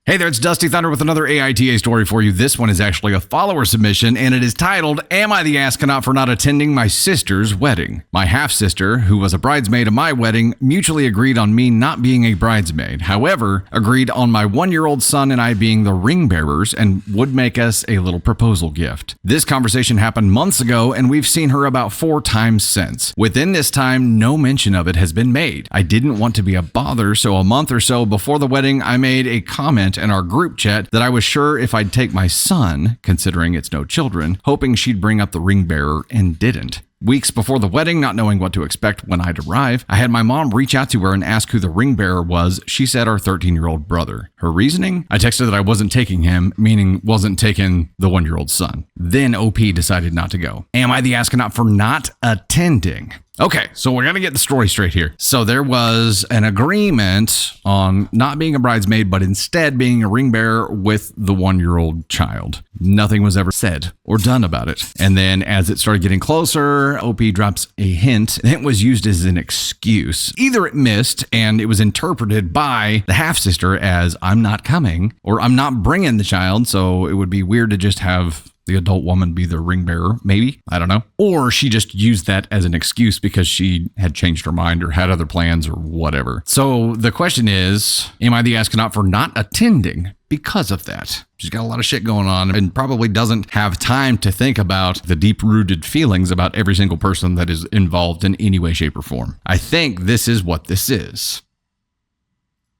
Hey there, it's Dusty Thunder with another AITA story for you. This one is actually a follower submission, and it is titled, Am I the Asconaut for Not Attending My Sister's Wedding? My half-sister, who was a bridesmaid of my wedding, mutually agreed on me not being a bridesmaid. However, agreed on my 1-year-old son and I being the ring bearers and would make us a little proposal gift. This conversation happened months ago, and we've seen her about 4 times since. Within this time, no mention of it has been made. I didn't want to be a bother, so a month or so before the wedding, I made a comment in our group chat that I was sure if I'd take my son, considering it's no children, hoping she'd bring up the ring bearer and didn't. Weeks before the wedding, not knowing what to expect when I'd arrive, I had my mom reach out to her and ask who the ring bearer was. She said our 13-year-old brother. Her reasoning? I texted that I wasn't taking him, meaning wasn't taking the 1-year-old son. Then OP decided not to go. Am I the Asconaut for not attending? Okay, so we're going to get the story straight here. So there was an agreement on not being a bridesmaid, but instead being a ring bearer with the 1-year-old child. Nothing was ever said or done about it. And then as it started getting closer, OP drops a hint. The hint was used as an excuse. Either it missed and it was interpreted by the half-sister as I'm not coming or I'm not bringing the child. So it would be weird to just have the adult woman be the ring bearer, maybe. I don't know. Or she just used that as an excuse because she had changed her mind or had other plans or whatever. So the question is, am I the Asconaut for not attending because of that? She's got a lot of shit going on and probably doesn't have time to think about the deep-rooted feelings about every single person that is involved in any way, shape, or form. I think this is what this is.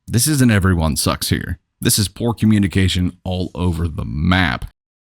This isn't everyone sucks here. This is poor communication all over the map.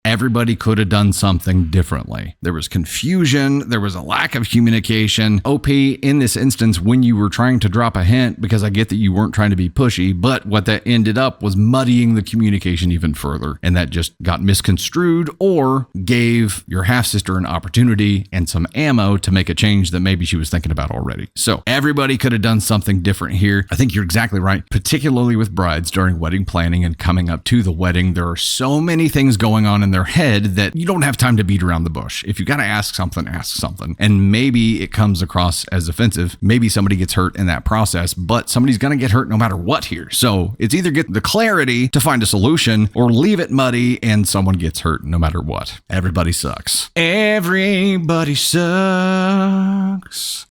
Everybody could have done something differently. There was confusion. There was a lack of communication. OP, in this instance, when you were trying to drop a hint, because I get that you weren't trying to be pushy, but what that ended up was muddying the communication even further. And that just got misconstrued or gave your half-sister an opportunity and some ammo to make a change that maybe she was thinking about already. So everybody could have done something different here. I think you're exactly right, particularly with brides during wedding planning and coming up to the wedding. There are so many things going on in their head that you don't have time to beat around the bush. If you got to ask something, ask something. And maybe it comes across as offensive. Maybe somebody gets hurt in that process, but somebody's going to get hurt no matter what here. So it's either get the clarity to find a solution or leave it muddy and someone gets hurt no matter what. Everybody sucks. Everybody sucks.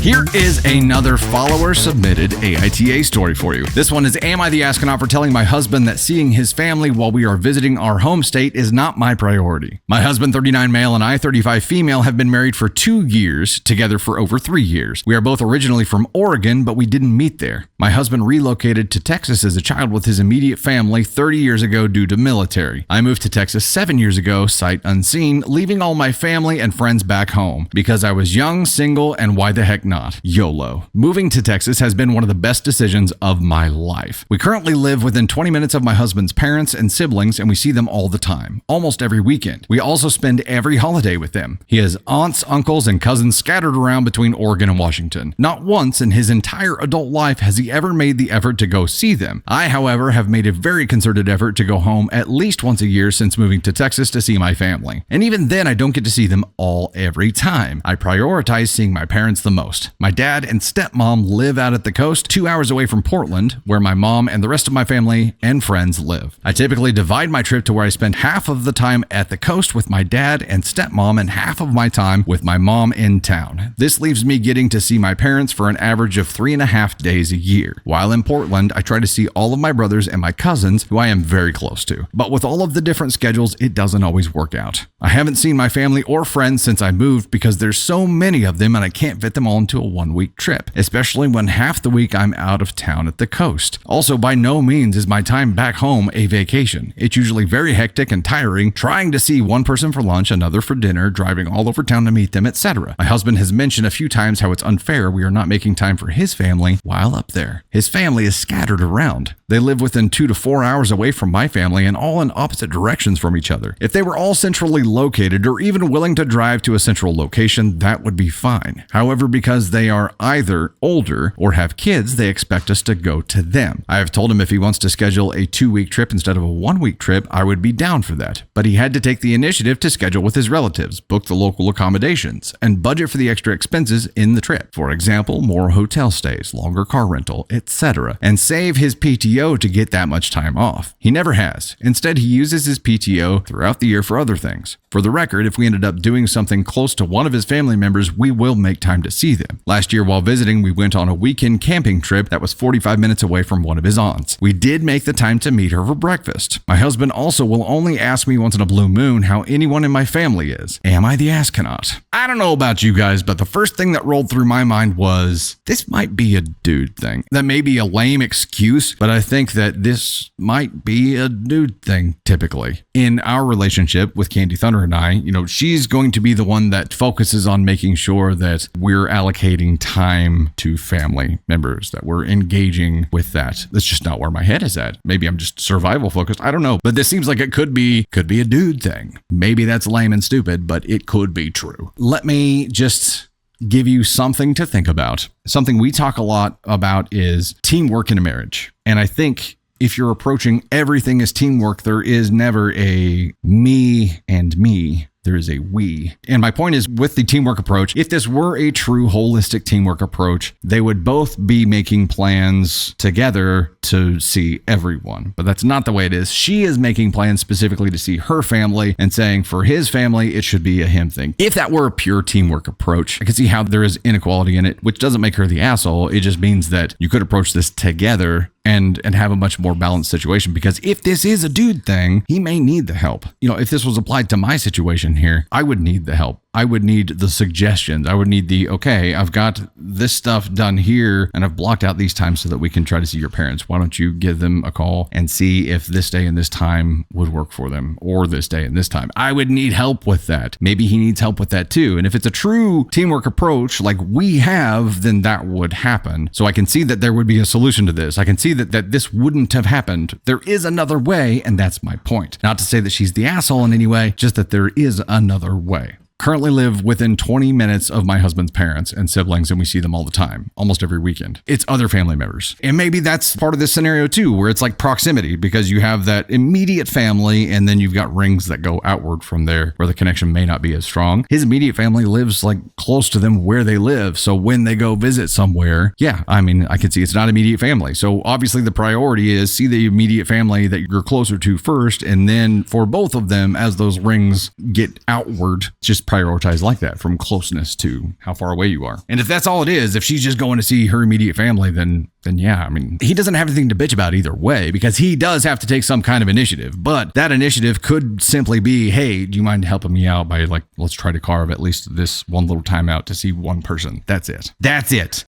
Here is another follower-submitted AITA story for you. This one is, am I the Asconaut for telling my husband that seeing his family while we are visiting our home state is not my priority? My husband, 39 male, and I, 35 female, have been married for 2 years, together for over 3 years. We are both originally from Oregon, but we didn't meet there. My husband relocated to Texas as a child with his immediate family 30 years ago due to military. I moved to Texas 7 years ago, sight unseen, leaving all my family and friends back home because I was young, single, and why the heck not? YOLO. Moving to Texas has been one of the best decisions of my life. We currently live within 20 minutes of my husband's parents and siblings, and we see them all the time, almost every weekend. We also spend every holiday with them. He has aunts, uncles, and cousins scattered around between Oregon and Washington. Not once in his entire adult life has he ever made the effort to go see them. I, however, have made a very concerted effort to go home at least once a year since moving to Texas to see my family. And even then, I don't get to see them all every time. I prioritize seeing my parents the most. My dad and stepmom live out at the coast, 2 hours away from Portland, where my mom and the rest of my family and friends live. I typically divide my trip to where I spend half of the time at the coast with my dad and stepmom and half of my time with my mom in town. This leaves me getting to see my parents for an average of 3.5 days a year. While in Portland, I try to see all of my brothers and my cousins, who I am very close to. But with all of the different schedules, it doesn't always work out. I haven't seen my family or friends since I moved because there's so many of them and I can't fit them all into a one-week trip, especially when half the week I'm out of town at the coast. Also, by no means is my time back home a vacation. It's usually very hectic and tiring, trying to see one person for lunch, another for dinner, driving all over town to meet them, etc. My husband has mentioned a few times how it's unfair we are not making time for his family while up there. His family is scattered around. They live within 2 to 4 hours away from my family and all in opposite directions from each other. If they were all centrally located or even willing to drive to a central location, that would be fine. However, because because they are either older or have kids, they expect us to go to them. I have told him if he wants to schedule a 2-week trip instead of a 1-week trip, I would be down for that. But he had to take the initiative to schedule with his relatives, book the local accommodations, and budget for the extra expenses in the trip. For example, more hotel stays, longer car rental, etc., and save his PTO to get that much time off. He never has. Instead, he uses his PTO throughout the year for other things. For the record, if we ended up doing something close to one of his family members, we will make time to see them. Last year while visiting, we went on a weekend camping trip that was 45 minutes away from one of his aunts. We did make the time to meet her for breakfast. My husband also will only ask me once in a blue moon how anyone in my family is. Am I the Asconaut? I don't know about you guys, but the first thing that rolled through my mind was, this might be a dude thing. That may be a lame excuse, but I think that this might be a dude thing typically. In our relationship with Candy Thunder and I, she's going to be the one that focuses on making sure that we're allocating time to family members, that we're engaging with that. That's just not where my head is at. Maybe I'm just survival focused. I don't know. But this seems like it could be a dude thing. Maybe that's lame and stupid, but it could be true. Let me just give you something to think about. Something we talk a lot about is teamwork in a marriage. And I think if you're approaching everything as teamwork, there is never a me and me. There is a we. And my point is, with the teamwork approach, if this were a true holistic teamwork approach, they would both be making plans together to see everyone. But that's not the way it is. She is making plans specifically to see her family and saying for his family, it should be a him thing. If that were a pure teamwork approach, I can see how there is inequality in it, which doesn't make her the asshole. It just means that you could approach this together and have a much more balanced situation. Because if this is a dude thing, he may need the help. If this was applied to my situation here, I would need the help. I would need the suggestions. I would need okay, I've got this stuff done here and I've blocked out these times so that we can try to see your parents. Why don't you give them a call and see if this day and this time would work for them, or this day and this time? I would need help with that. Maybe he needs help with that too. And if it's a true teamwork approach like we have, then that would happen. So I can see that there would be a solution to this. I can see that this wouldn't have happened. There is another way, and that's my point. Not to say that she's the asshole in any way, just that there is another way. Currently live within 20 minutes of my husband's parents and siblings, and we see them all the time, almost every weekend. It's other family members. And maybe that's part of this scenario too, where it's like proximity, because you have that immediate family and then you've got rings that go outward from there where the connection may not be as strong. His immediate family lives like close to them where they live. So when they go visit somewhere, I can see it's not immediate family. So obviously the priority is see the immediate family that you're closer to first. And then for both of them, as those rings get outward, just prioritize like that, from closeness to how far away you are. And if that's all it is, if she's just going to see her immediate family, then he doesn't have anything to bitch about either way, because he does have to take some kind of initiative. But that initiative could simply be, hey, do you mind helping me out by let's try to carve at least this one little time out to see one person. That's it. That's it.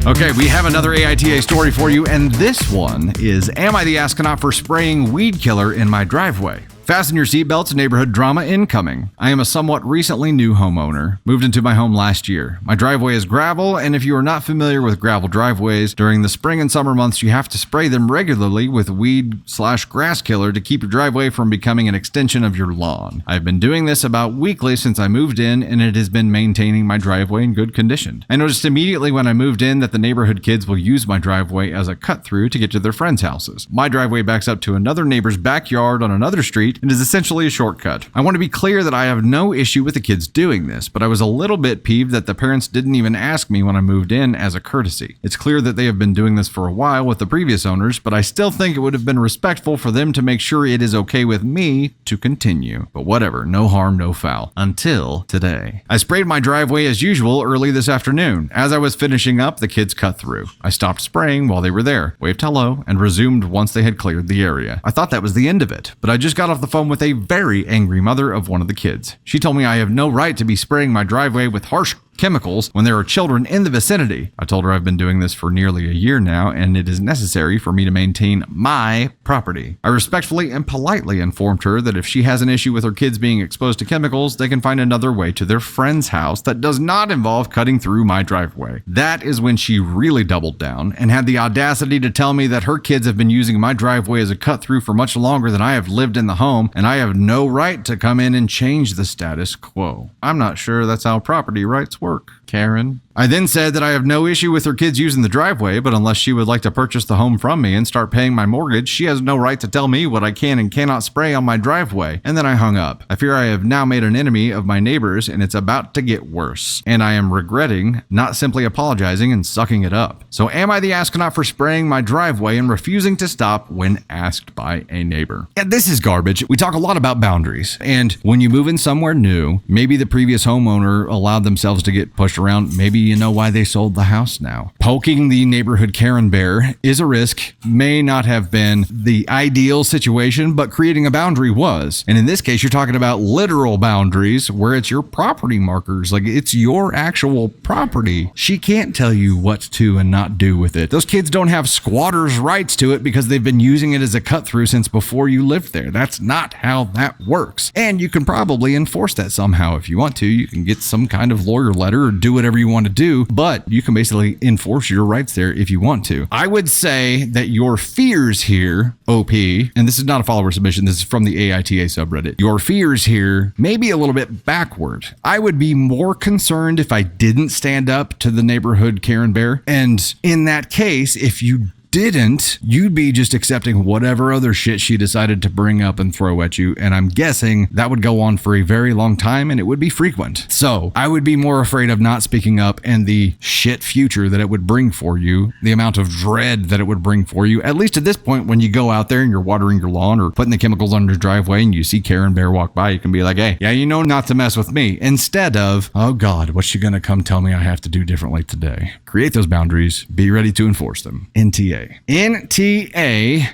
Okay, we have another AITA story for you, and this one is, am I the Asconaut for spraying weed killer in my driveway? Fasten your seatbelts, neighborhood drama incoming. I am a somewhat recently new homeowner. Moved into my home last year. My driveway is gravel, and if you are not familiar with gravel driveways, during the spring and summer months, you have to spray them regularly with weed/grass killer to keep your driveway from becoming an extension of your lawn. I've been doing this about weekly since I moved in, and it has been maintaining my driveway in good condition. I noticed immediately when I moved in that the neighborhood kids will use my driveway as a cut-through to get to their friends' houses. My driveway backs up to another neighbor's backyard on another street and is essentially a shortcut. I want to be clear that I have no issue with the kids doing this, but I was a little bit peeved that the parents didn't even ask me when I moved in as a courtesy. It's clear that they have been doing this for a while with the previous owners, but I still think it would have been respectful for them to make sure it is okay with me to continue. But whatever, no harm, no foul. Until today. I sprayed my driveway as usual early this afternoon. As I was finishing up, the kids cut through. I stopped spraying while they were there, waved hello, and resumed once they had cleared the area. I thought that was the end of it, but I just got off the phone with a very angry mother of one of the kids. She told me I have no right to be spraying my driveway with harsh chemicals when there are children in the vicinity. I told her I've been doing this for nearly a year now, and it is necessary for me to maintain my property. I respectfully and politely informed her that if she has an issue with her kids being exposed to chemicals, they can find another way to their friend's house that does not involve cutting through my driveway. That is when she really doubled down and had the audacity to tell me that her kids have been using my driveway as a cut through for much longer than I have lived in the home, and I have no right to come in and change the status quo. I'm not sure that's how property rights work, Karen. I then said that I have no issue with her kids using the driveway, but unless she would like to purchase the home from me and start paying my mortgage, she has no right to tell me what I can and cannot spray on my driveway. And then I hung up. I fear I have now made an enemy of my neighbors, and it's about to get worse. And I am regretting not simply apologizing and sucking it up. So am I the Asconaut for spraying my driveway and refusing to stop when asked by a neighbor? Yeah, this is garbage. We talk a lot about boundaries. And when you move in somewhere new, maybe the previous homeowner allowed themselves to get pushed around. Maybe you know why they sold the house now. Poking the neighborhood Karen bear is a risk, may not have been the ideal situation, but creating a boundary was. And in this case, you're talking about literal boundaries where it's your property markers, like it's your actual property. She can't tell you what to and not do with it. Those kids don't have squatters' rights to it because they've been using it as a cut through since before you lived there. That's not how that works. And you can probably enforce that somehow if you want to. You can get some kind of lawyer letter or do whatever you want to do, but you can basically enforce your rights there if you want to. I would say that your fears here, OP, and this is not a follower submission, this is from the AITA subreddit. Your fears here may be a little bit backward. I would be more concerned if I didn't stand up to the neighborhood Karen bear. And in that case, if you didn't, you'd be just accepting whatever other shit she decided to bring up and throw at you. And I'm guessing that would go on for a very long time and it would be frequent. So I would be more afraid of not speaking up and the shit future that it would bring for you, the amount of dread that it would bring for you. At least at this point, when you go out there and you're watering your lawn or putting the chemicals on your driveway and you see Karen bear walk by, you can be like, hey, yeah, you know not to mess with me. Instead of, oh God, what's she gonna come tell me I have to do differently today? Create those boundaries. Be ready to enforce them. NTA. NTA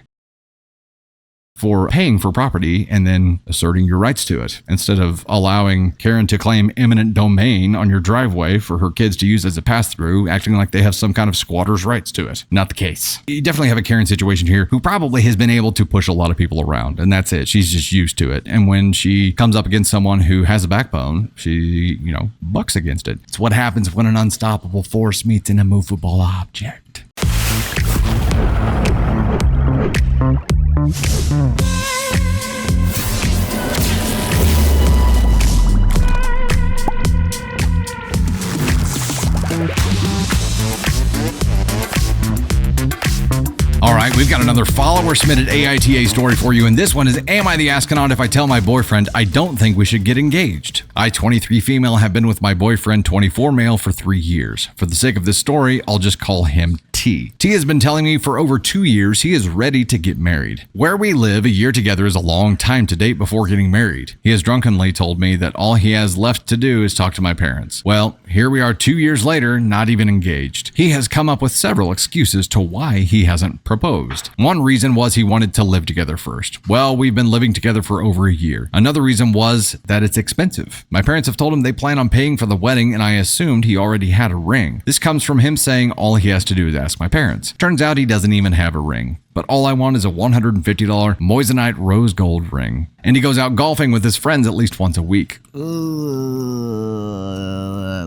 for paying for property and then asserting your rights to it instead of allowing Karen to claim eminent domain on your driveway for her kids to use as a pass-through, acting like they have some kind of squatter's rights to it. Not the case. You definitely have a Karen situation here who probably has been able to push a lot of people around, and that's it. She's just used to it. And when she comes up against someone who has a backbone, she, bucks against it. It's what happens when an unstoppable force meets an immovable object. All right, we've got another follower-submitted AITA story for you, and this one is, am I the Asconaut if I tell my boyfriend I don't think we should get engaged? I, 23 female, have been with my boyfriend, 24 male, for 3 years. For the sake of this story, I'll just call him T. T has been telling me for over 2 years he is ready to get married. Where we live, a year together is a long time to date before getting married. He has drunkenly told me that all he has left to do is talk to my parents. Well, here we are 2 years later, not even engaged. He has come up with several excuses to why he hasn't proposed. One reason was he wanted to live together first. Well, we've been living together for over a year. Another reason was that it's expensive. My parents have told him they plan on paying for the wedding, and I assumed he already had a ring. This comes from him saying all he has to do is ask my parents. Turns out he doesn't even have a ring. But all I want is a $150 moissanite rose gold ring. And he goes out golfing with his friends at least once a week.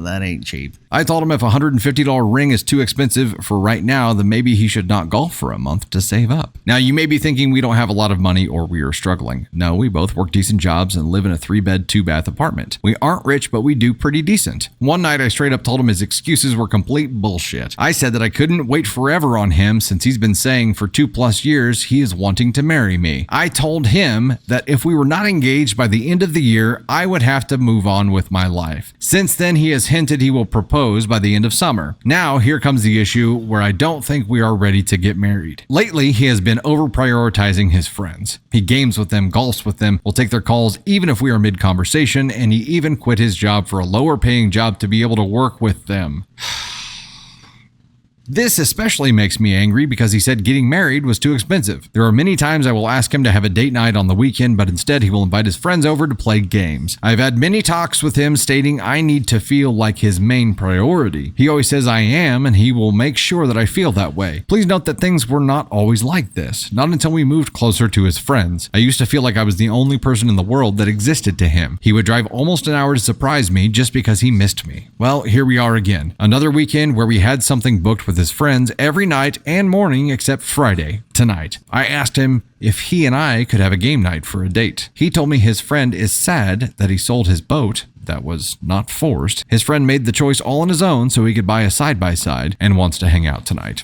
That ain't cheap. I told him if a $150 ring is too expensive for right now, then maybe he should not golf for a month to save up. Now, you may be thinking we don't have a lot of money or we are struggling. No, we both work decent jobs and live in a 3-bed, 2-bath apartment. We aren't rich, but we do pretty decent. One night, I straight up told him his excuses were complete bullshit. I said that I couldn't wait forever on him since he's been saying for 2+ years he is wanting to marry me. I told him that if we were not engaged by the end of the year, I would have to move on with my life. Since then, he has hinted he will propose by the end of summer. Now, here comes the issue where I don't think we are ready to get married. Lately, he has been over-prioritizing his friends. He games with them, golfs with them, will take their calls even if we are mid-conversation, and he even quit his job for a lower-paying job to be able to work with them. This especially makes me angry because he said getting married was too expensive. There are many times I will ask him to have a date night on the weekend, but instead he will invite his friends over to play games. I've had many talks with him stating I need to feel like his main priority. He always says I am, and he will make sure that I feel that way. Please note that things were not always like this, not until we moved closer to his friends. I used to feel like I was the only person in the world that existed to him. He would drive almost an hour to surprise me just because he missed me. Well, here we are again. Another weekend where we had something booked with his friends every night and morning except Friday, tonight. I asked him if he and I could have a game night for a date. He told me his friend is sad that he sold his boat. That was not forced. His friend made the choice all on his own so he could buy a side-by-side and wants to hang out tonight.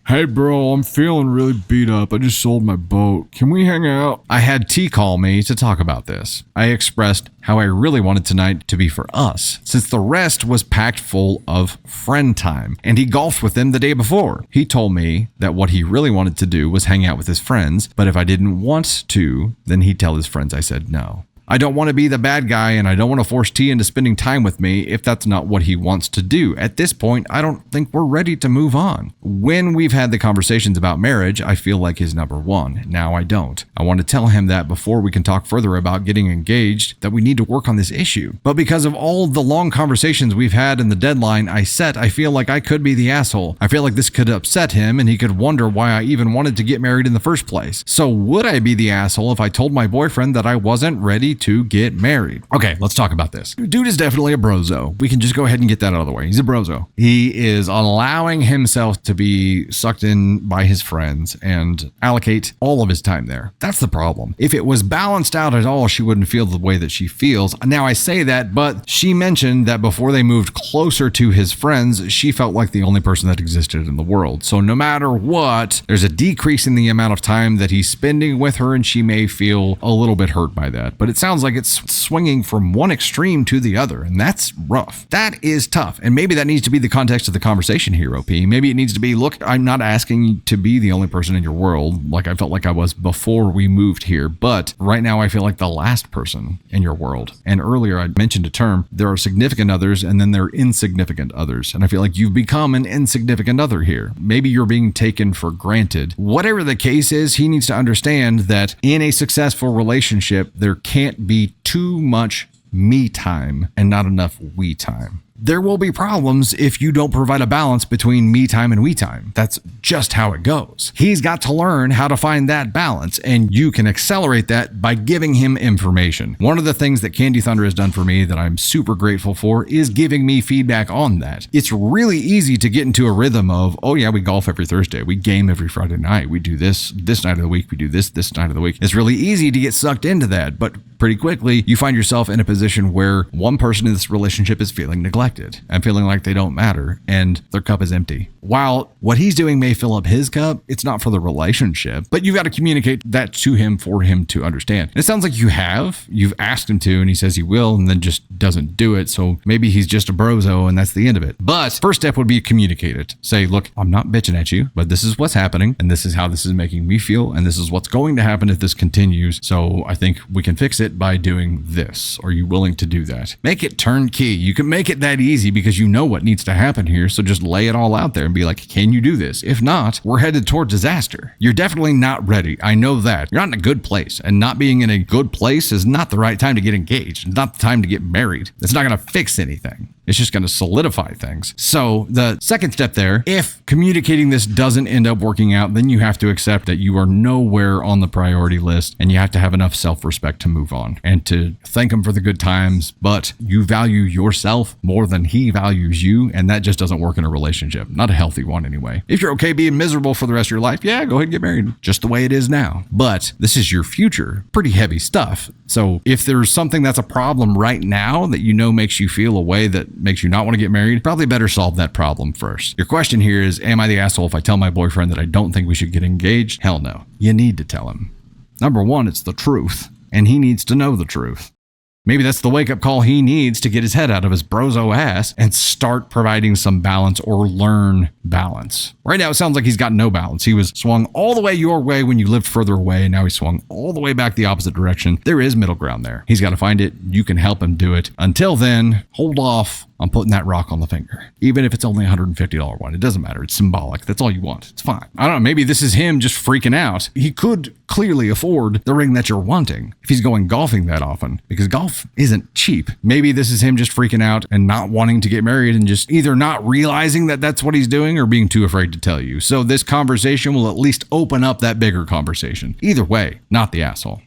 Hey bro, I'm feeling really beat up. I just sold my boat. Can we hang out? I had T call me to talk about this. I expressed how I really wanted tonight to be for us, since the rest was packed full of friend time, and he golfed with them the day before. He told me that what he really wanted to do was hang out with his friends, but if I didn't want to, then he'd tell his friends I said no. I don't want to be the bad guy, and I don't want to force T into spending time with me if that's not what he wants to do. At this point, I don't think we're ready to move on. When we've had the conversations about marriage, I feel like he's number one. Now I don't. I want to tell him that before we can talk further about getting engaged, that we need to work on this issue. But because of all the long conversations we've had and the deadline I set, I feel like I could be the asshole. I feel like this could upset him, and he could wonder why I even wanted to get married in the first place. So would I be the asshole if I told my boyfriend that I wasn't ready to get married? Okay, let's talk about this. Dude is definitely a brozo. We can just go ahead and get that out of the way. He's a brozo. He is allowing himself to be sucked in by his friends and allocate all of his time there. That's the problem. If it was balanced out at all, she wouldn't feel the way that she feels. Now I say that, but she mentioned that before they moved closer to his friends, she felt like the only person that existed in the world. So no matter what, there's a decrease in the amount of time that he's spending with her, and she may feel a little bit hurt by that. But it sounds like it's swinging from one extreme to the other, and that's rough. That is tough, and maybe that needs to be the context of the conversation here, OP. Maybe it needs to be, look, I'm not asking you to be the only person in your world like I felt like I was before we moved here, but right now I feel like the last person in your world. And earlier I mentioned a term, there are significant others and then there are insignificant others, and I feel like you've become an insignificant other here. Maybe you're being taken for granted. Whatever the case is, he needs to understand that in a successful relationship, there can't be too much me time and not enough we time. There will be problems if you don't provide a balance between me time and we time. That's just how it goes. He's got to learn how to find that balance, and you can accelerate that by giving him information. One of the things that Candy Thunder has done for me that I'm super grateful for is giving me feedback on that. It's really easy to get into a rhythm of, oh yeah, we golf every Thursday, we game every Friday night, we do this night of the week, we do this night of the week. It's really easy to get sucked into that, but pretty quickly you find yourself in a position where one person in this relationship is feeling neglected and feeling like they don't matter, and their cup is empty. While what he's doing may fill up his cup, it's not for the relationship, but you've got to communicate that to him for him to understand. And it sounds like you've asked him to, and he says he will, and then just doesn't do it. So maybe he's just a brozo and that's the end of it. But first step would be communicate it. Say, look, I'm not bitching at you, but this is what's happening, and this is how this is making me feel, and this is what's going to happen if this continues. So I think we can fix it by doing this. Are you willing to do that? Make it turnkey. You can make it that easy because you know what needs to happen here. So just lay it all out there and be like, can you do this? If not, we're headed toward disaster. You're definitely not ready. I know that. You're not in a good place, and not being in a good place is not the right time to get engaged. It's not the time to get married. It's not going to fix anything. It's just going to solidify things. So the second step there, if communicating this doesn't end up working out, then you have to accept that you are nowhere on the priority list, and you have to have enough self-respect to move on and to thank him for the good times, but you value yourself more than he values you, and that just doesn't work in a relationship. Not a healthy one anyway. If you're okay being miserable for the rest of your life, yeah, go ahead and get married. Just the way it is now. But this is your future. Pretty heavy stuff. So if there's something that's a problem right now that you know makes you feel a way that makes you not want to get married, probably better solve that problem first. Your question here is, am I the asshole if I tell my boyfriend that I don't think we should get engaged? Hell no. You need to tell him. Number one, it's the truth, and he needs to know the truth. Maybe that's the wake-up call he needs to get his head out of his brozo ass and start providing some balance or learn balance. Right now, it sounds like he's got no balance. He was swung all the way your way when you lived further away, and now he's swung all the way back the opposite direction. There is middle ground there. He's got to find it. You can help him do it. Until then, hold off I'm putting that rock on the finger. Even if it's only a $150 one, it doesn't matter. It's symbolic. That's all you want. It's fine. I don't know. Maybe this is him just freaking out. He could clearly afford the ring that you're wanting if he's going golfing that often, because golf isn't cheap. Maybe this is him just freaking out and not wanting to get married and just either not realizing that that's what he's doing or being too afraid to tell you. So this conversation will at least open up that bigger conversation. Either way, not the asshole.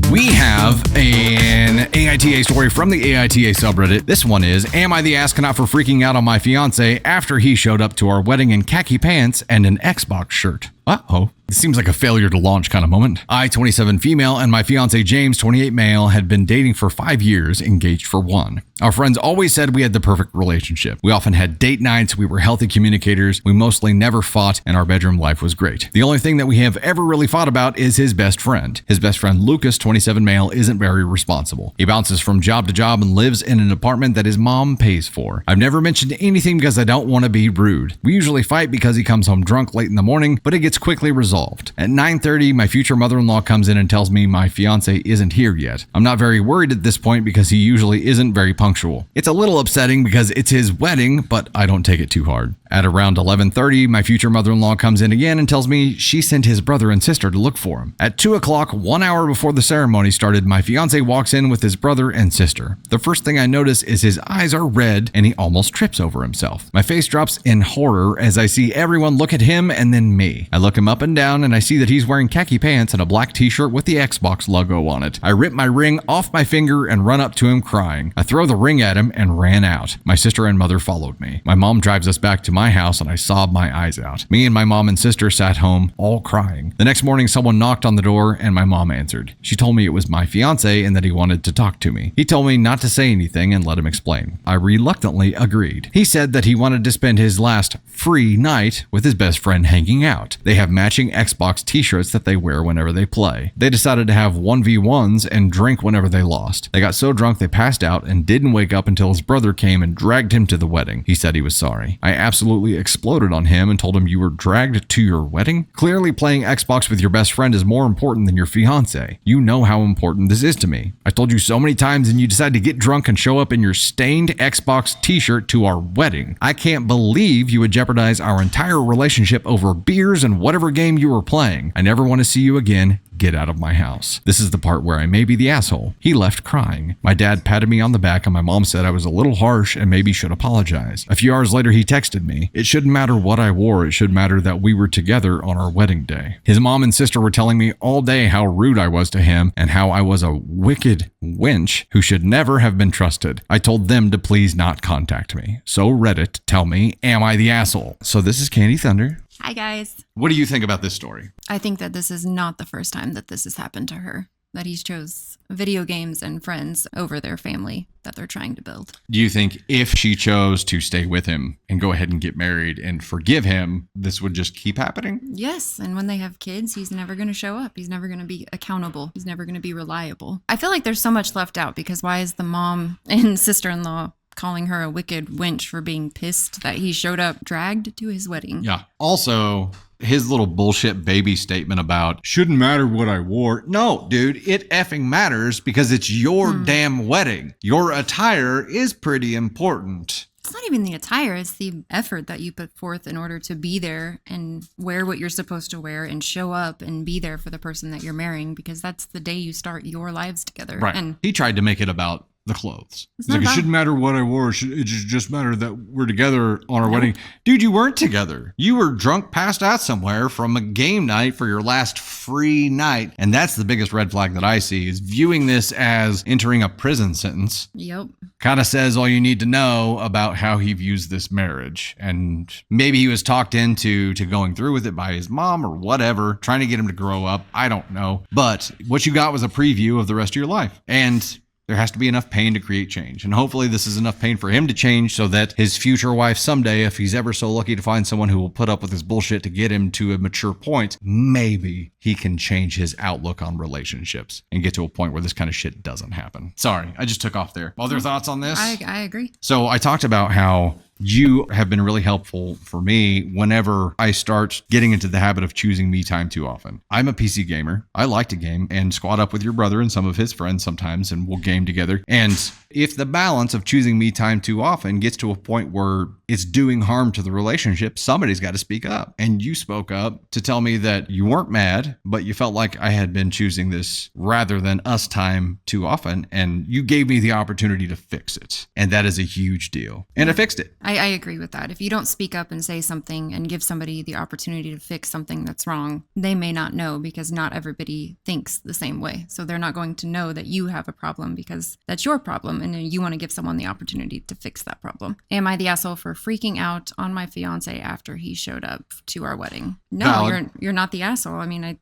We have an AITA story from the AITA subreddit. This one is, am I the Asconaut for freaking out on my fiancé after he showed up to our wedding in khaki pants and an Xbox shirt? Uh-oh. This seems like a failure to launch kind of moment. I, 27 female, and my fiancé James, 28 male, had been dating for 5 years, engaged for 1. Our friends always said we had the perfect relationship. We often had date nights, we were healthy communicators, we mostly never fought, and our bedroom life was great. The only thing that we have ever really fought about is his best friend. His best friend Lucas, 27 male, isn't very responsible. He bounces from job to job and lives in an apartment that his mom pays for. I've never mentioned anything because I don't want to be rude. We usually fight because he comes home drunk late in the morning, but it gets quickly resolved. At 9:30, my future mother-in-law comes in and tells me my fiancé isn't here yet. I'm not very worried at this point because he usually isn't very punctual. It's a little upsetting because it's his wedding, but I don't take it too hard. At around 11:30, my future mother-in-law comes in again and tells me she sent his brother and sister to look for him. At 2 o'clock, 1 hour before the ceremony started, my fiancé walks in with his brother and sister. The first thing I notice is his eyes are red and he almost trips over himself. My face drops in horror as I see everyone look at him and then me. I look him up and down and I see that he's wearing khaki pants and a black t-shirt with the Xbox logo on it. I rip my ring off my finger and run up to him crying. I throw the ring at him and ran out. My sister and mother followed me. My mom drives us back to my house and I sobbed my eyes out. Me and my mom and sister sat home, all crying. The next morning, someone knocked on the door and my mom answered. She told me it was my fiancé and that he wanted to talk to me. He told me not to say anything and let him explain. I reluctantly agreed. He said that he wanted to spend his last free night with his best friend hanging out. They have matching Xbox t-shirts that they wear whenever they play. They decided to have 1v1s and drink whenever they lost. They got so drunk they passed out and didn't wake up until his brother came and dragged him to the wedding. He said he was sorry. I absolutely exploded on him and told him, you were dragged to your wedding? Clearly playing Xbox with your best friend is more important than your fiancé. You know how important this is to me. I told you so many times and you decided to get drunk and show up in your stained Xbox t-shirt to our wedding. I can't believe you would jeopardize our entire relationship over beers and whatever game you were playing. I never want to see you again. Get out of my house. This is the part where I may be the asshole. He left crying. My dad patted me on the back and my mom said I was a little harsh and maybe should apologize. A few hours later, he texted me. It shouldn't matter what I wore. It should matter that we were together on our wedding day. His mom and sister were telling me all day how rude I was to him and how I was a wicked wench who should never have been trusted. I told them to please not contact me. So Reddit, tell me, am I the asshole? So this is Candy Thunder. Hi, guys. What do you think about this story? I think that this is not the first time that this has happened to her, that he chose video games and friends over their family that they're trying to build. Do you think if she chose to stay with him and go ahead and get married and forgive him, this would just keep happening? Yes, and when they have kids, he's never going to show up. He's never going to be accountable. He's never going to be reliable. I feel like there's so much left out because why is the mom and sister-in-law calling her a wicked wench for being pissed that he showed up dragged to his wedding? Yeah. Also, his little bullshit baby statement about shouldn't matter what I wore. No, dude, it effing matters because it's your damn wedding. Your attire is pretty important. It's not even the attire, it's the effort that you put forth in order to be there and wear what you're supposed to wear and show up and be there for the person that you're marrying, because that's the day you start your lives together. Right. And he tried to make it about the clothes. It's It's like, not it shouldn't matter what I wore. It just matter that we're together on our wedding. Dude, you weren't together. You were drunk, passed out somewhere from a game night for your last free night. And that's the biggest red flag that I see, is viewing this as entering a prison sentence. Yep. Kind of says all you need to know about how he views this marriage. And maybe he was talked into going through with it by his mom or whatever, trying to get him to grow up. I don't know. But what you got was a preview of the rest of your life. And There has to be enough pain to create change. And hopefully this is enough pain for him to change so that his future wife someday, if he's ever so lucky to find someone who will put up with his bullshit to get him to a mature point, maybe he can change his outlook on relationships and get to a point where this kind of shit doesn't happen. Sorry, I just took off there. Other thoughts on this? I agree. So I talked about how you have been really helpful for me whenever I start getting into the habit of choosing me time too often. I'm a PC gamer. I like to game and squad up with your brother and some of his friends sometimes, and we'll game together. And if the balance of choosing me time too often gets to a point where it's doing harm to the relationship, somebody's got to speak up. And you spoke up to tell me that you weren't mad, but you felt like I had been choosing this rather than us time too often. And you gave me the opportunity to fix it. And that is a huge deal. And I fixed it. I agree with that. If you don't speak up and say something and give somebody the opportunity to fix something that's wrong, they may not know because not everybody thinks the same way. So they're not going to know that you have a problem because that's your problem and you want to give someone the opportunity to fix that problem. Am I the asshole for freaking out on my fiance after he showed up to our wedding? No, you're not the asshole. I mean,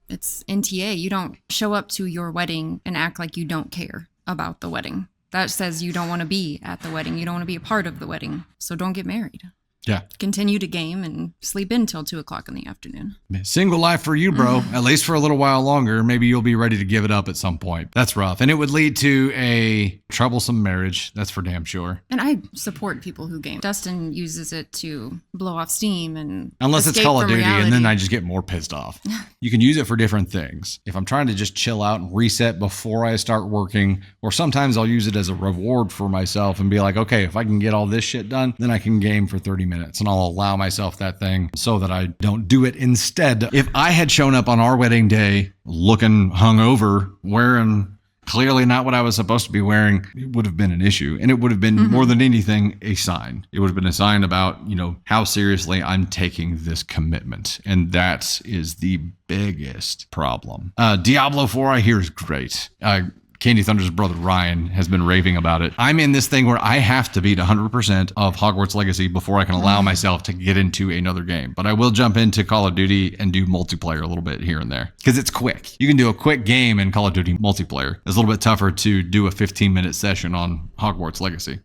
it's NTA. You don't show up to your wedding and act like you don't care about the wedding. That says you don't want to be at the wedding. You don't want to be a part of the wedding. So don't get married. Yeah. Continue to game and sleep in till 2:00 in the afternoon. Single life for you, bro. At least for a little while longer. Maybe you'll be ready to give it up at some point. That's rough. And it would lead to a troublesome marriage. That's for damn sure. And I support people who game. Dustin uses it to blow off steam and unless it's Call of Duty, reality. And then I just get more pissed off. You can use it for different things. If I'm trying to just chill out and reset before I start working, or sometimes I'll use it as a reward for myself and be like, okay, if I can get all this shit done, then I can game for 30 minutes. And I'll allow myself that thing so that I don't do it instead. If I had shown up on our wedding day looking hungover, wearing clearly not what I was supposed to be wearing, it would have been an issue. And it would have been more than anything, a sign. It would have been a sign about, how seriously I'm taking this commitment. And that is the biggest problem. Diablo 4, I hear, is great. Candy Thunder's brother Ryan has been raving about it. I'm in this thing where I have to beat 100% of Hogwarts Legacy before I can allow myself to get into another game. But I will jump into Call of Duty and do multiplayer a little bit here and there because it's quick. You can do a quick game in Call of Duty multiplayer. It's a little bit tougher to do a 15-minute session on Hogwarts Legacy.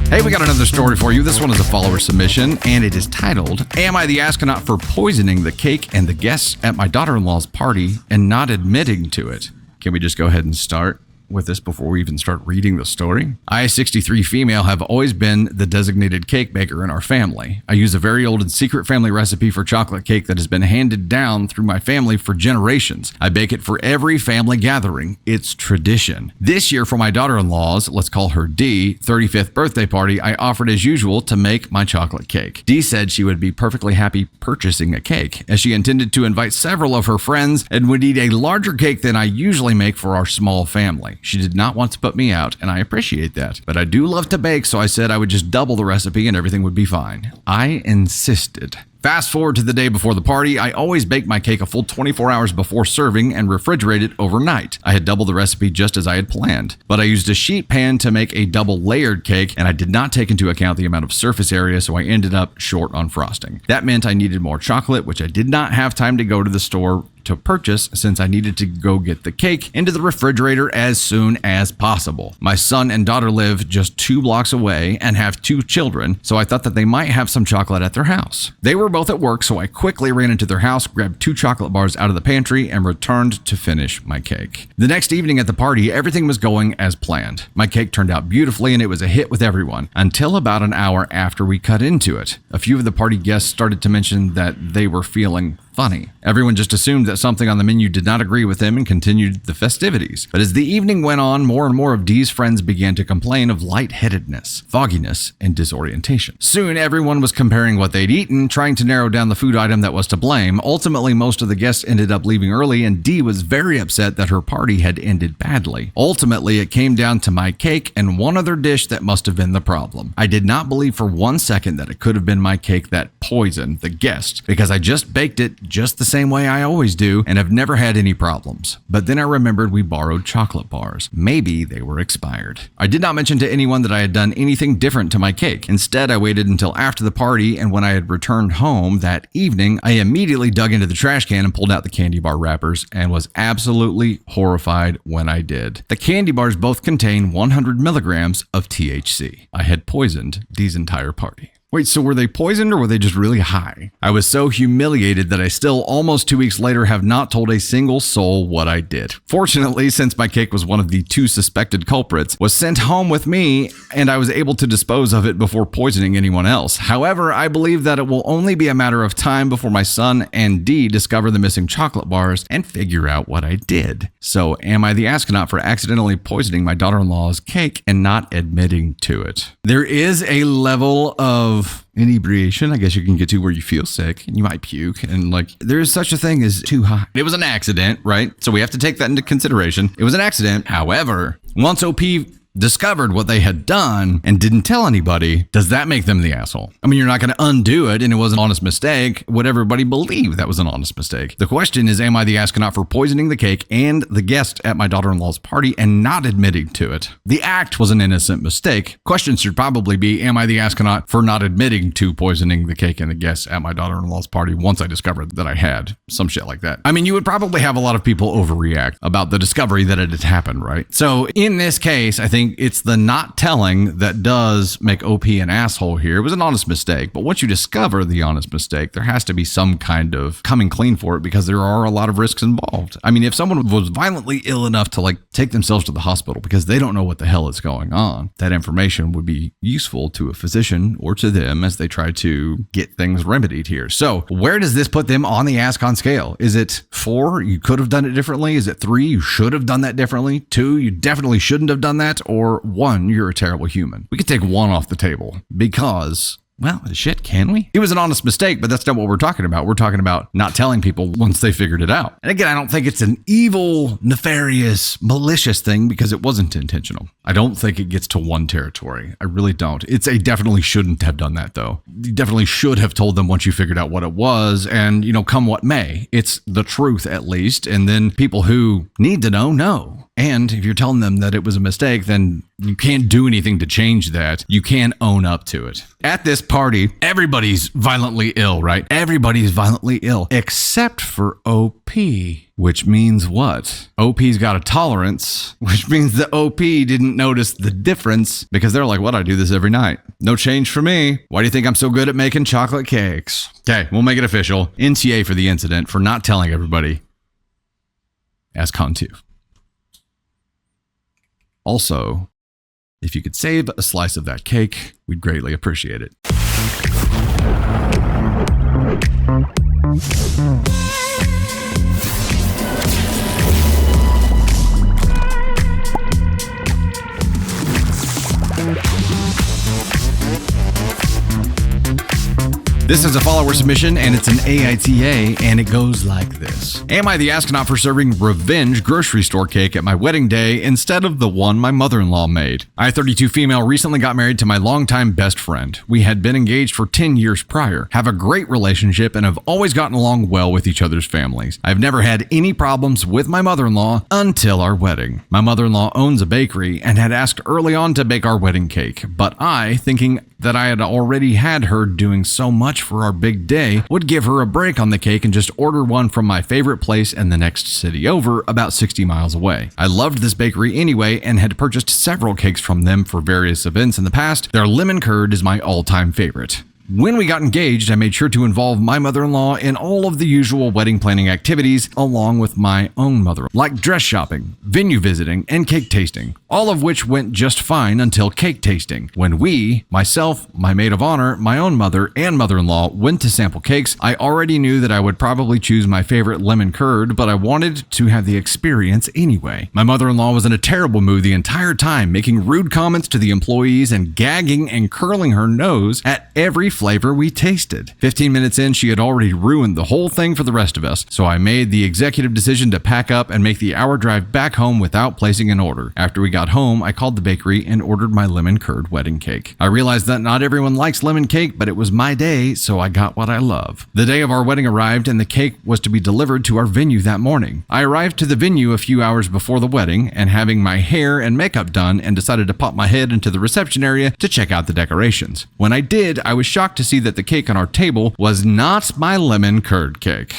Hey, we got another story for you. This one is a follower submission, and it is titled, Am I the Asconaut for poisoning the cake and the guests at my daughter-in-law's party and not admitting to it? Can we just go ahead and start with this before we even start reading the story? I, 63 female, have always been the designated cake baker in our family. I use a very old and secret family recipe for chocolate cake that has been handed down through my family for generations. I bake it for every family gathering. It's tradition. This year for my daughter-in-law's, let's call her D, 35th birthday party, I offered as usual to make my chocolate cake. D said she would be perfectly happy purchasing a cake, as she intended to invite several of her friends and would eat a larger cake than I usually make for our small family. She did not want to put me out, and I appreciate that. But I do love to bake, so I said I would just double the recipe and everything would be fine. I insisted. Fast forward to the day before the party, I always bake my cake a full 24 hours before serving and refrigerate it overnight. I had doubled the recipe just as I had planned, but I used a sheet pan to make a double layered cake, and I did not take into account the amount of surface area, so I ended up short on frosting. That meant I needed more chocolate, which I did not have time to go to the store to purchase since I needed to go get the cake into the refrigerator as soon as possible. My son and daughter live just 2 blocks away and have 2 children, so I thought that they might have some chocolate at their house. They were both at work, so I quickly ran into their house, grabbed 2 chocolate bars out of the pantry, and returned to finish my cake. The next evening at the party, everything was going as planned. My cake turned out beautifully and it was a hit with everyone, until about an hour after we cut into it. A few of the party guests started to mention that they were feeling funny. Everyone just assumed that something on the menu did not agree with them and continued the festivities. But as the evening went on, more and more of Dee's friends began to complain of lightheadedness, fogginess, and disorientation. Soon, everyone was comparing what they'd eaten, trying to narrow down the food item that was to blame. Ultimately, most of the guests ended up leaving early, and Dee was very upset that her party had ended badly. Ultimately, it came down to my cake and one other dish that must have been the problem. I did not believe for 1 second that it could have been my cake that poisoned the guest, because I just baked it just the same way I always do and have never had any problems. But then I remembered we borrowed chocolate bars. Maybe they were expired. I did not mention to anyone that I had done anything different to my cake. Instead, I waited until after the party, and when I had returned home that evening, I immediately dug into the trash can and pulled out the candy bar wrappers and was absolutely horrified when I did. The candy bars both contain 100 milligrams of THC. I had poisoned Dee's entire party. Wait, so were they poisoned or were they just really high? I was so humiliated that I still, almost 2 weeks later, have not told a single soul what I did. Fortunately, since my cake was one of the 2 suspected culprits, was sent home with me and I was able to dispose of it before poisoning anyone else. However, I believe that it will only be a matter of time before my son and Dee discover the missing chocolate bars and figure out what I did. So, am I the Asconaut for accidentally poisoning my daughter-in-law's cake and not admitting to it? There is a level of inebriation, I guess you can get to, where you feel sick and you might puke, and there is such a thing as too high. It was an accident, right? So we have to take that into consideration. It was an accident. However, once OP discovered what they had done and didn't tell anybody, does that make them the asshole? I mean, you're not going to undo it, and it was an honest mistake. Would everybody believe that was an honest mistake? The question is, am I the Asconaut for poisoning the cake and the guest at my daughter-in-law's party and not admitting to it? The act was an innocent mistake. Question should probably be, am I the Asconaut for not admitting to poisoning the cake and the guests at my daughter-in-law's party once I discovered that I had? Some shit like that. I mean, you would probably have a lot of people overreact about the discovery that it had happened, right? So in this case, I think it's the not telling that does make OP an asshole here. It was an honest mistake, but once you discover the honest mistake, there has to be some kind of coming clean for it because there are a lot of risks involved. I mean, if someone was violently ill enough to take themselves to the hospital because they don't know what the hell is going on, that information would be useful to a physician or to them as they try to get things remedied here. So where does this put them on the Ascon scale? Is it 4? You could have done it differently. Is it 3? You should have done that differently. 2? You definitely shouldn't have done that. Or 1, you're a terrible human. We could take 1 off the table because, well, shit, can we? It was an honest mistake, but that's not what we're talking about. We're talking about not telling people once they figured it out. And again, I don't think it's an evil, nefarious, malicious thing because it wasn't intentional. I don't think it gets to 1 territory. I really don't. It's a definitely shouldn't have done that, though. You definitely should have told them once you figured out what it was, and, come what may. It's the truth, at least, and then people who need to know. And if you're telling them that it was a mistake, then you can't do anything to change that. You can own up to it. At this party, everybody's violently ill, right? Everybody's violently ill, except for OP. Which means what? OP's got a tolerance, which means that OP didn't notice the difference because they're like, what? I do this every night. No change for me. Why do you think I'm so good at making chocolate cakes? Okay, we'll make it official. NTA for the incident for not telling everybody. Ascon 2. Also, if you could save a slice of that cake, we'd greatly appreciate it. This is a follower submission, and it's an AITA, and it goes like this. Am I the Asconaut for serving revenge grocery store cake at my wedding day instead of the one my mother-in-law made? I, 32 female, recently got married to my longtime best friend. We had been engaged for 10 years prior, have a great relationship, and have always gotten along well with each other's families. I've never had any problems with my mother-in-law until our wedding. My mother-in-law owns a bakery and had asked early on to bake our wedding cake, but I, thinking that I had already had her doing so much for our big day, would give her a break on the cake and just order one from my favorite place in the next city over, about 60 miles away. I loved this bakery anyway and had purchased several cakes from them for various events in the past. Their lemon curd is my all-time favorite. When we got engaged, I made sure to involve my mother-in-law in all of the usual wedding planning activities, along with my own mother, like dress shopping, venue visiting, and cake tasting, all of which went just fine until cake tasting. When we, myself, my maid of honor, my own mother, and mother-in-law went to sample cakes, I already knew that I would probably choose my favorite lemon curd, but I wanted to have the experience anyway. My mother-in-law was in a terrible mood the entire time, making rude comments to the employees and gagging and curling her nose at every flavor we tasted. 15 minutes in, she had already ruined the whole thing for the rest of us, so I made the executive decision to pack up and make the hour drive back home without placing an order. After we got home, I called the bakery and ordered my lemon curd wedding cake. I realized that not everyone likes lemon cake, but it was my day, so I got what I love. The day of our wedding arrived and the cake was to be delivered to our venue that morning. I arrived to the venue a few hours before the wedding and having my hair and makeup done and decided to pop my head into the reception area to check out the decorations. When I did, I was shocked to see that the cake on our table was not my lemon curd cake.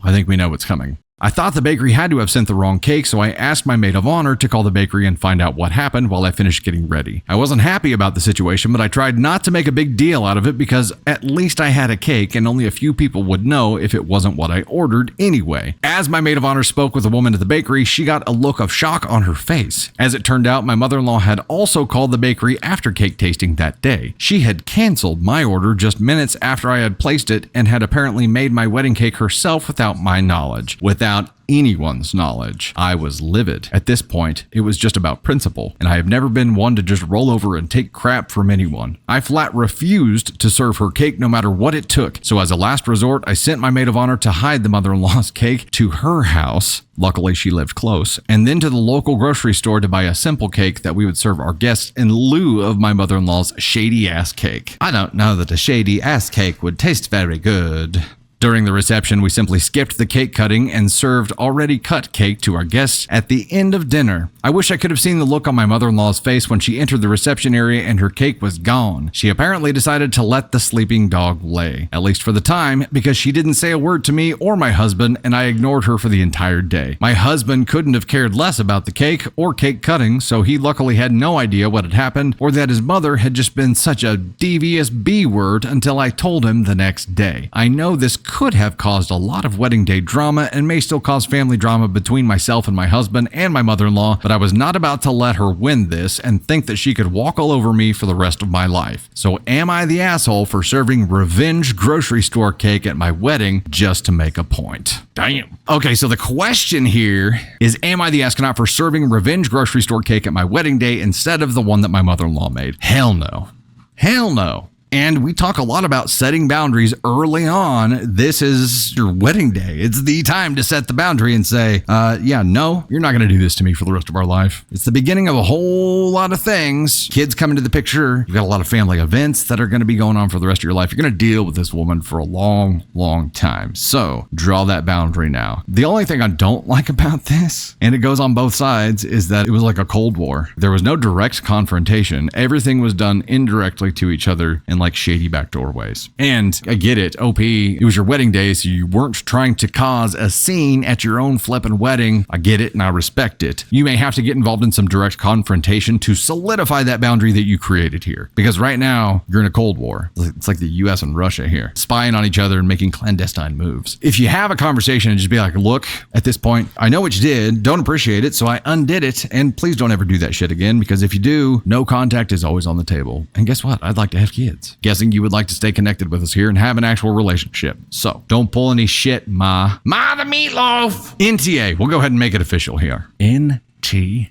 I think we know what's coming. I thought the bakery had to have sent the wrong cake, so I asked my maid of honor to call the bakery and find out what happened while I finished getting ready. I wasn't happy about the situation, but I tried not to make a big deal out of it because at least I had a cake and only a few people would know if it wasn't what I ordered anyway. As my maid of honor spoke with a woman at the bakery, she got a look of shock on her face. As it turned out, my mother-in-law had also called the bakery after cake tasting that day. She had canceled my order just minutes after I had placed it and had apparently made my wedding cake herself without my knowledge. Without anyone's knowledge. I was livid. At this point, it was just about principle, and I have never been one to just roll over and take crap from anyone. I flat refused to serve her cake no matter what it took, so as a last resort, I sent my maid of honor to hide the mother-in-law's cake to her house. Luckily, she lived close, and then to the local grocery store to buy a simple cake that we would serve our guests in lieu of my mother-in-law's shady-ass cake. I don't know that a shady-ass cake would taste very good. During the reception, we simply skipped the cake cutting and served already cut cake to our guests at the end of dinner. I wish I could have seen the look on my mother-in-law's face when she entered the reception area and her cake was gone. She apparently decided to let the sleeping dog lay, at least for the time, because she didn't say a word to me or my husband, and I ignored her for the entire day. My husband couldn't have cared less about the cake or cake cutting, so he luckily had no idea what had happened or that his mother had just been such a devious B-word until I told him the next day. I know this could have caused a lot of wedding day drama and may still cause family drama between myself and my husband and my mother-in-law, but I was not about to let her win this and think that she could walk all over me for the rest of my life. So am I the asshole for serving revenge grocery store cake at my wedding just to make a point? Damn. Okay, so the question here is, am I the Asconaut for serving revenge grocery store cake at my wedding day instead of the one that my mother-in-law made? Hell no. Hell no. And we talk a lot about setting boundaries early on. This is your wedding day. It's the time to set the boundary and say, yeah, no, you're not going to do this to me for the rest of our life. It's the beginning of a whole lot of things. Kids come into the picture. You've got a lot of family events that are going to be going on for the rest of your life. You're going to deal with this woman for a long, long time. So draw that boundary now. The only thing I don't like about this, and it goes on both sides, is that it was like a Cold War. There was no direct confrontation. Everything was done indirectly to each other in like shady backdoor ways. And I get it, OP, it was your wedding day, so you weren't trying to cause a scene at your own flippin' wedding. I get it and I respect it. You may have to get involved in some direct confrontation to solidify that boundary that you created here. Because right now, you're in a Cold War. It's like the US and Russia here, spying on each other and making clandestine moves. If you have a conversation and just be like, look, at this point, I know what you did, don't appreciate it, so I undid it, and please don't ever do that shit again, because if you do, no contact is always on the table. And guess what? I'd like to have kids. Guessing you would like to stay connected with us here and have an actual relationship. So don't pull any shit, Ma. Ma the meatloaf! NTA. We'll go ahead and make it official here. NTA.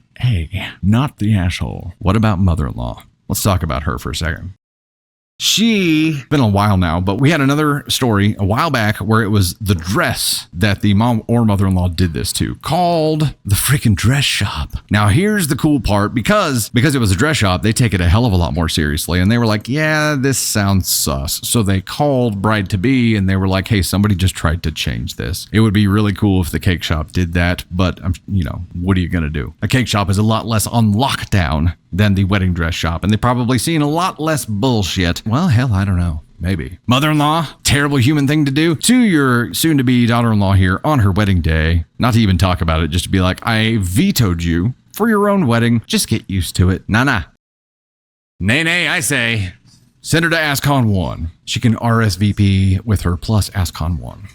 Not the asshole. What about mother-in-law? Let's talk about her for a second. She, been a while now, but we had another story a while back where it was the dress that the mom or mother-in-law did this to, called the freaking dress shop. Now, here's the cool part, because it was a dress shop, they take it a hell of a lot more seriously. And they were like, yeah, this sounds sus. So they called bride-to-be and they were like, hey, somebody just tried to change this. It would be really cool if the cake shop did that, but, what are you going to do? A cake shop is a lot less on lockdown than the wedding dress shop, and they've probably seen a lot less bullshit. Well, hell, I don't know. Maybe. Mother-in-law, terrible human thing to do to your soon-to-be daughter-in-law here on her wedding day. Not to even talk about it, just to be like, I vetoed you for your own wedding. Just get used to it. Nah. Nay, I say. Send her to Ascon 1. She can RSVP with her plus Ascon 1.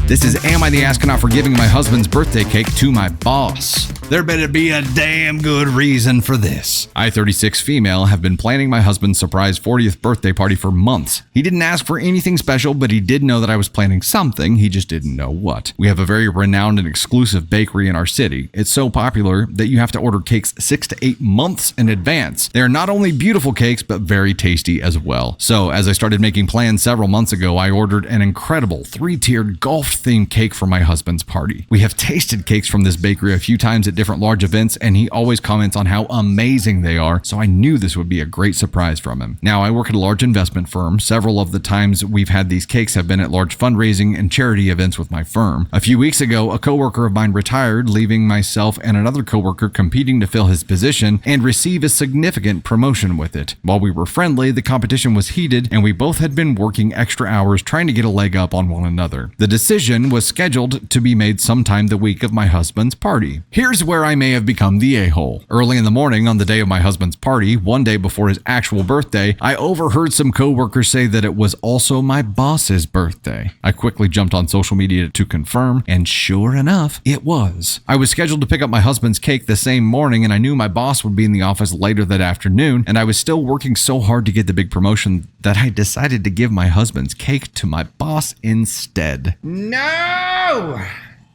This is Am I the Asconaut for giving my husband's birthday cake to my boss? There better be a damn good reason for this. I, 36 female, have been planning my husband's surprise 40th birthday party for months. He didn't ask for anything special, but he did know that I was planning something. He just didn't know what. We have a very renowned and exclusive bakery in our city. It's so popular that you have to order cakes 6 to 8 months in advance. They are not only beautiful cakes, but very tasty as well. So, as I started making plans several months ago, I ordered an incredible 3-tiered golf-themed cake for my husband's party. We have tasted cakes from this bakery a few times at different large events, and he always comments on how amazing they are, so I knew this would be a great surprise from him. Now, I work at a large investment firm. Several of the times we've had these cakes have been at large fundraising and charity events with my firm. A few weeks ago, a coworker of mine retired, leaving myself and another coworker competing to fill his position and receive a significant promotion with it. While we were friendly, the competition was heated, and we both had been working extra hours trying to get a leg up on one another. The decision was scheduled to be made sometime the week of my husband's party. Here's where I may have become the a-hole. Early in the morning on the day of my husband's party, one day before his actual birthday, I overheard some coworkers say that it was also my boss's birthday. I quickly jumped on social media to confirm, and sure enough, it was. I was scheduled to pick up my husband's cake the same morning, and I knew my boss would be in the office later that afternoon, and I was still working so hard to get the big promotion that I decided to give my husband's cake to my boss instead. No!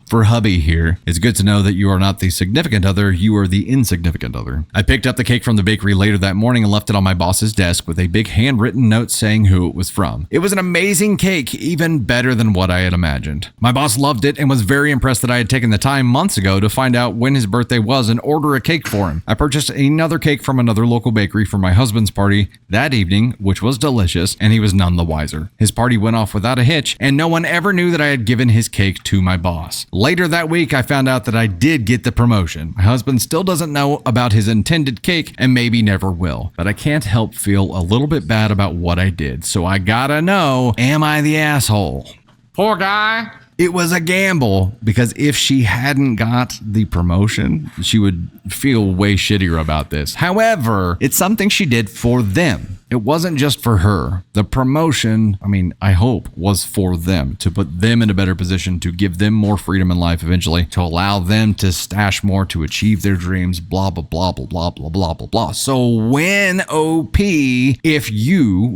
For hubby here, it's good to know that you are not the significant other, you are the insignificant other. I picked up the cake from the bakery later that morning and left it on my boss's desk with a big handwritten note saying who it was from. It was an amazing cake, even better than what I had imagined. My boss loved it and was very impressed that I had taken the time months ago to find out when his birthday was and order a cake for him. I purchased another cake from another local bakery for my husband's party that evening, which was delicious, and he was none the wiser. His party went off without a hitch, and no one ever knew that I had given his cake to my boss. Later that week, I found out that I did get the promotion. My husband still doesn't know about his intended cake and maybe never will, but I can't help feel a little bit bad about what I did. So I gotta know, am I the asshole? Poor guy. It was a gamble because if she hadn't got the promotion, she would feel way shittier about this. However, it's something she did for them. It wasn't just for her. The promotion, I hope, was for them, to put them in a better position, to give them more freedom in life eventually, to allow them to stash more, to achieve their dreams, blah, blah, blah, blah, blah, blah, blah, blah, blah. So when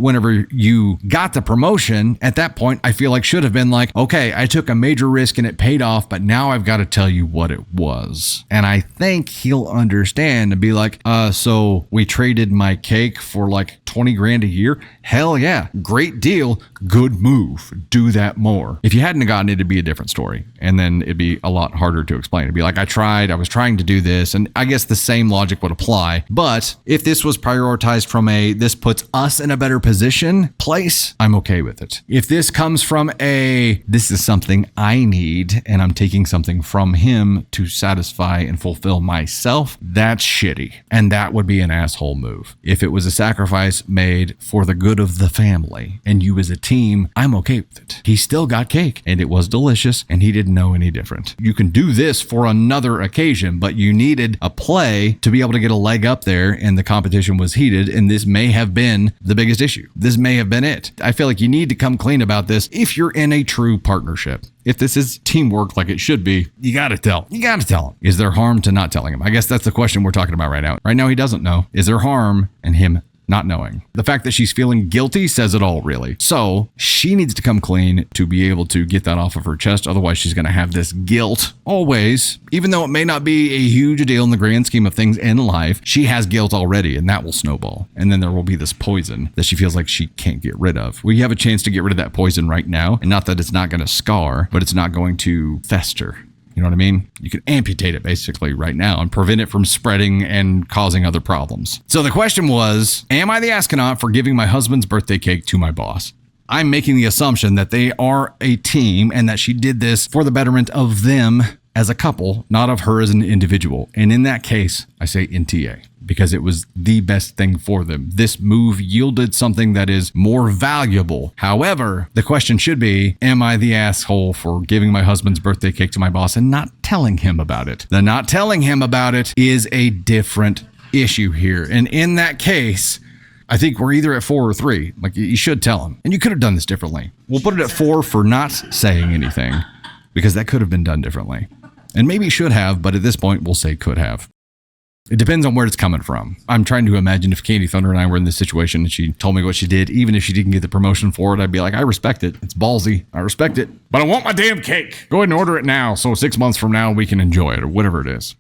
whenever you got the promotion, at that point, I feel like should have been like, okay, I took a major risk and it paid off, but now I've got to tell you what it was. And I think he'll understand and be like, so we traded my cake for like 20 grand a year? Hell yeah. Great deal. Good move. Do that more. If you hadn't gotten it, it'd be a different story. And then it'd be a lot harder to explain. It'd be like, I was trying to do this. And I guess the same logic would apply. But if this was prioritized from this puts us in a better position place, I'm okay with it. If this comes from this is something I need and I'm taking something from him to satisfy and fulfill myself, that's shitty. And that would be an asshole move. If it was a sacrifice made for the good of the family and you as a team, I'm okay with it. He still got cake and it was delicious and he didn't know any different. You can do this for another occasion, but you needed a play to be able to get a leg up there, and the competition was heated, and this may have been the biggest issue. This may have been it. I feel like you need to come clean about this if you're in a true partnership. If this is teamwork like it should be, you gotta tell. You gotta tell him. Is there harm to not telling him? I guess that's the question we're talking about right now. Right now, he doesn't know. Is there harm in him not knowing? The fact that she's feeling guilty says it all, really. So she needs to come clean to be able to get that off of her chest. Otherwise, she's going to have this guilt always, even though it may not be a huge deal in the grand scheme of things in life. She has guilt already, and that will snowball. And then there will be this poison that she feels like she can't get rid of. We have a chance to get rid of that poison right now. And not that it's not going to scar, but it's not going to fester. You know what I mean? You can amputate it basically right now and prevent it from spreading and causing other problems. So the question was, am I the Asconaut for giving my husband's birthday cake to my boss? I'm making the assumption that they are a team and that she did this for the betterment of them as a couple, not of her as an individual. And in that case, I say NTA, because it was the best thing for them. This move yielded something that is more valuable. However, the question should be, am I the asshole for giving my husband's birthday cake to my boss and not telling him about it? The not telling him about it is a different issue here. And in that case, I think we're either at 4 or 3. Like, you should tell him. And you could have done this differently. We'll put it at 4 for not saying anything, because that could have been done differently. And maybe should have, but at this point, we'll say could have. It depends on where it's coming from. I'm trying to imagine if Candy Thunder and I were in this situation and she told me what she did, even if she didn't get the promotion for it, I'd be like, I respect it. It's ballsy. I respect it. But I want my damn cake. Go ahead and order it now so 6 months from now we can enjoy it or whatever it is.